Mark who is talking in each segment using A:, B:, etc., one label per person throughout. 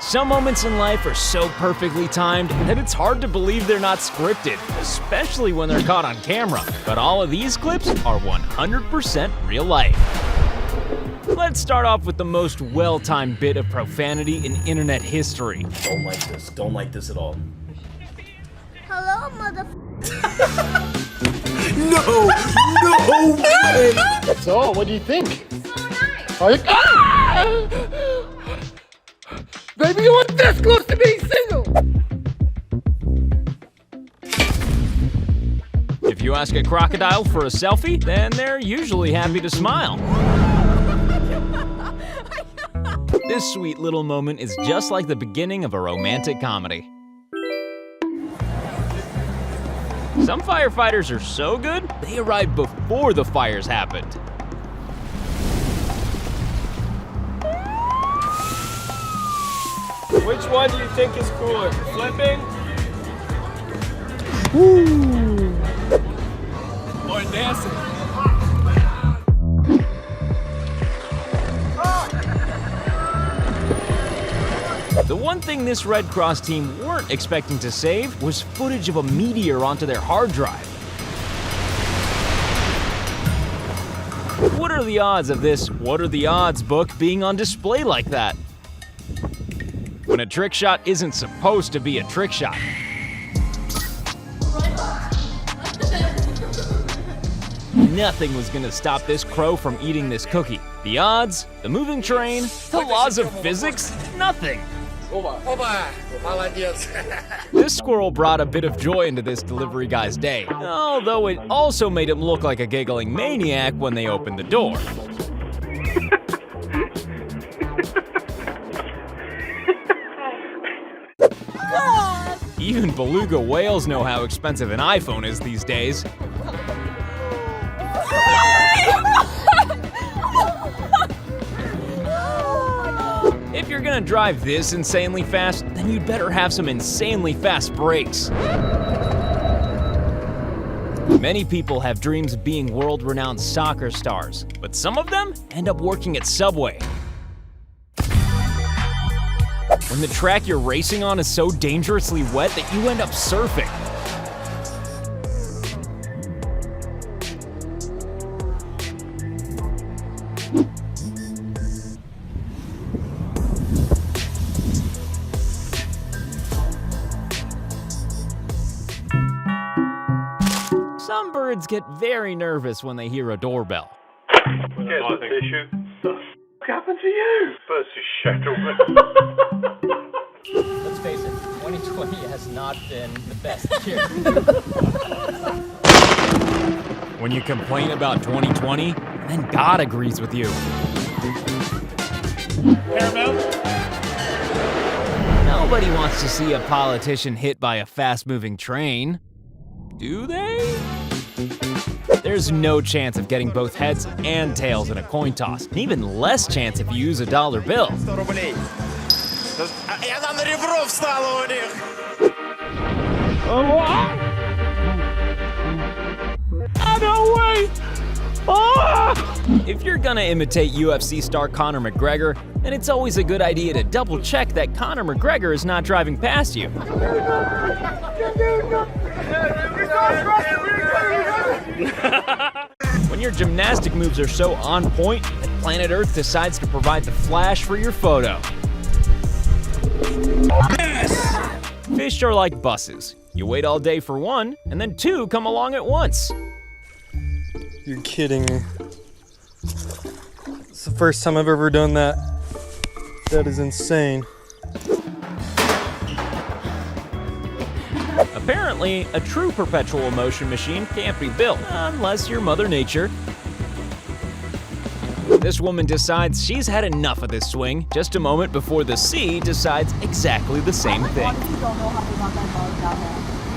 A: Some moments in life are so perfectly timed that it's hard to believe they're not scripted, especially when they're caught on camera. But all of these clips are 100% real life. Let's start off with the most well-timed bit of profanity in internet history.
B: Don't like this. Don't like this at all.
C: Hello, mother.
B: No! No way!
D: So, what do you think?
C: So nice.
D: Are you... Ah! Baby, you were this close to being single!
A: If you ask a crocodile for a selfie, then they're usually happy to smile. This sweet little moment is just like the beginning of a romantic comedy. Some firefighters are so good, they arrive before the fires happened.
E: Which one do you think is cooler, flipping or dancing?
A: The one thing this Red Cross team weren't expecting to save was footage of a meteor onto their hard drive. What are the odds of this What Are the Odds book being on display like that? When a trick shot isn't supposed to be a trick shot. Nothing was gonna stop this crow from eating this cookie. The odds, the moving train, the laws of physics, nothing. This squirrel brought a bit of joy into this delivery guy's day, although it also made him look like a giggling maniac when they opened the door. Even beluga whales know how expensive an iPhone is these days. If you're gonna drive this insanely fast, then you'd better have some insanely fast brakes. Many people have dreams of being world-renowned soccer stars, but some of them end up working at Subway. When the track you're racing on is so dangerously wet that you end up surfing. Some birds get very nervous when they hear a doorbell.
F: Here's the tissue. What happened to you? Burst his
G: Let's face it, 2020 has not been the best year.
A: When you complain about 2020, then God agrees with you.
F: Paramount?
A: Nobody wants to see a politician hit by a fast-moving train. Do they? There's no chance of getting both heads and tails in a coin toss, and even less chance if you use a dollar bill. If you're gonna imitate UFC star Conor McGregor, then it's always a good idea to double check that Conor McGregor is not driving past you. When your gymnastic moves are so on point that planet Earth decides to provide the flash for your photo. Yes! Fish are like buses. You wait all day for one, and then two come along at once.
H: You're kidding me. It's the first time I've ever done that. That is insane.
A: Apparently, a true perpetual motion machine can't be built, unless you're Mother Nature. This woman decides she's had enough of this swing just a moment before the sea decides exactly the same thing.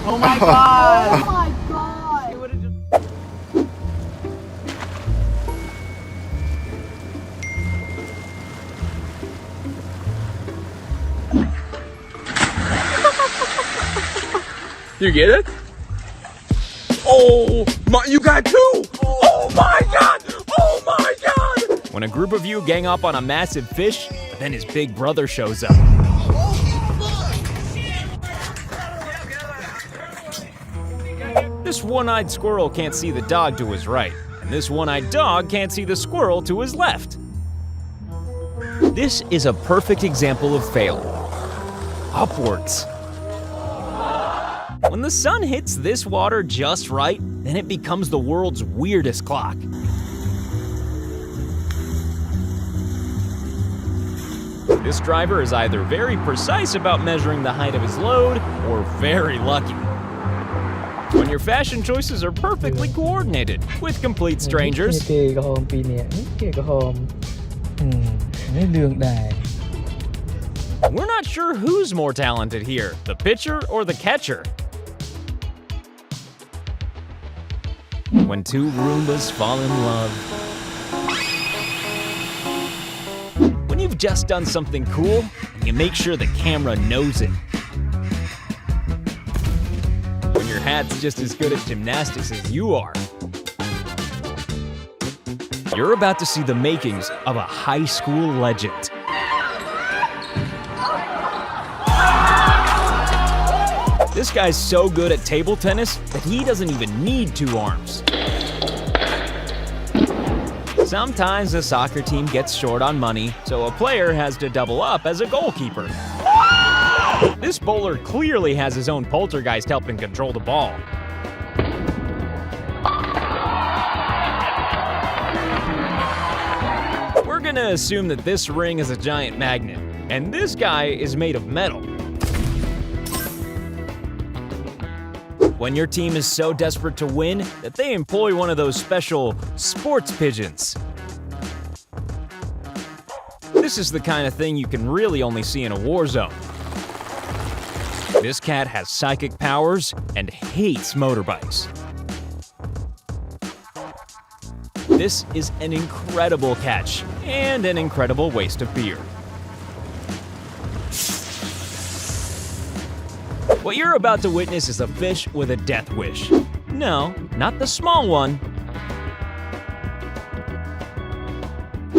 G: Oh my god!
C: Oh my god.
E: You get it? Oh my, you got two! Oh my god! Oh my god!
A: When a group of you gang up on a massive fish, but then his big brother shows up. This one-eyed squirrel can't see the dog to his right, and this one-eyed dog can't see the squirrel to his left. This is a perfect example of failure. Upwards. When the sun hits this water just right, then it becomes the world's weirdest clock. This driver is either very precise about measuring the height of his load, or very lucky. When your fashion choices are perfectly coordinated with complete strangers,
I: เก๋กับโฮมปีเนี้ยเก๋กับโฮมไม่เลือกได้
A: we're not sure who's more talented here, the pitcher or the catcher. When two Roombas fall in love. When you've just done something cool, you make sure the camera knows it. When your hat's just as good at gymnastics as you are. You're about to see the makings of a high school legend. This guy's so good at table tennis that he doesn't even need two arms. Sometimes a soccer team gets short on money, so a player has to double up as a goalkeeper. This bowler clearly has his own poltergeist helping control the ball. We're gonna assume that this ring is a giant magnet, and this guy is made of metal. When your team is so desperate to win that they employ one of those special sports pigeons. This is the kind of thing you can really only see in a war zone. This cat has psychic powers and hates motorbikes. This is an incredible catch and an incredible waste of beer. What you're about to witness is a fish with a death wish. No, not the small one.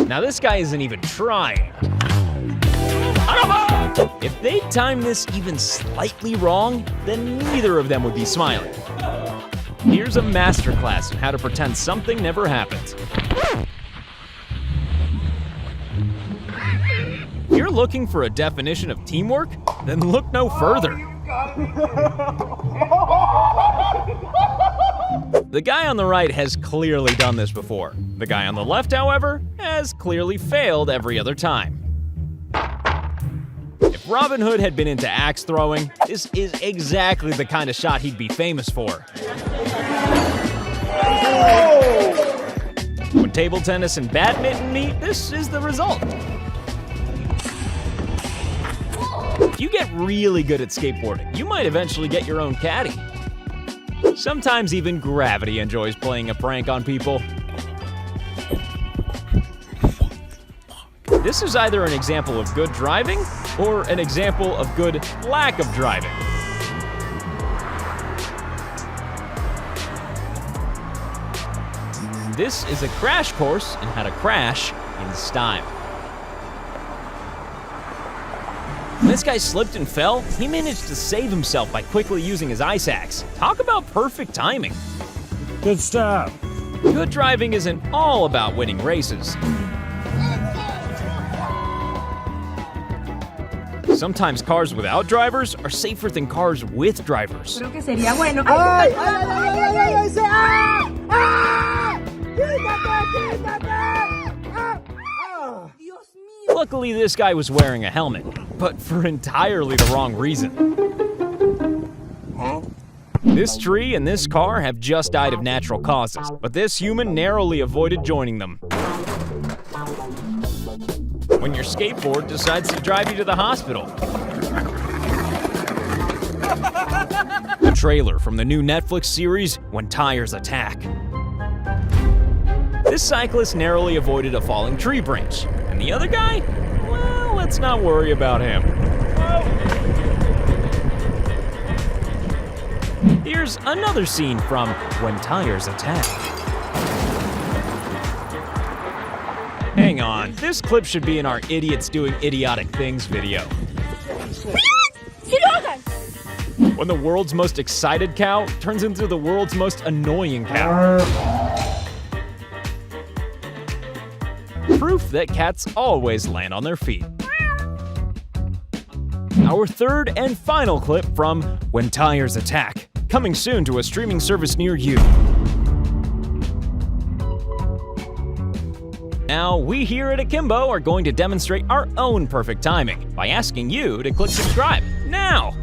A: Now this guy isn't even trying. If they time this even slightly wrong, then neither of them would be smiling. Here's a masterclass in how to pretend something never happened. If you're looking for a definition of teamwork, then look no further. The guy on the right has clearly done this before. The guy on the left, however, has clearly failed every other time. If Robin Hood had been into axe throwing, this is exactly the kind of shot he'd be famous for. When table tennis and badminton meet, this is the result. If you get really good at skateboarding, you might eventually get your own caddy. Sometimes even gravity enjoys playing a prank on people. This is either an example of good driving or an example of good lack of driving. This is a crash course in how to crash in style. When this guy slipped and fell, he managed to save himself by quickly using his ice axe. Talk about perfect timing.
H: Good stuff.
A: Good driving isn't all about winning races. Sometimes cars without drivers are safer than cars with drivers. Luckily, this guy was wearing a helmet, but for entirely the wrong reason. This tree and this car have just died of natural causes, but this human narrowly avoided joining them. When your skateboard decides to drive you to the hospital. A trailer from the new Netflix series, When Tires Attack. This cyclist narrowly avoided a falling tree branch. And the other guy? Well, let's not worry about him. Here's another scene from When Tires Attack. Hang on, this clip should be in our Idiots Doing Idiotic Things video. when the world's most excited cow turns into the world's most annoying cow. Proof that cats always land on their feet. Our third and final clip from When Tires Attack, coming soon to a streaming service near you. Now, we here at Akimbo are going to demonstrate our own perfect timing by asking you to click subscribe now.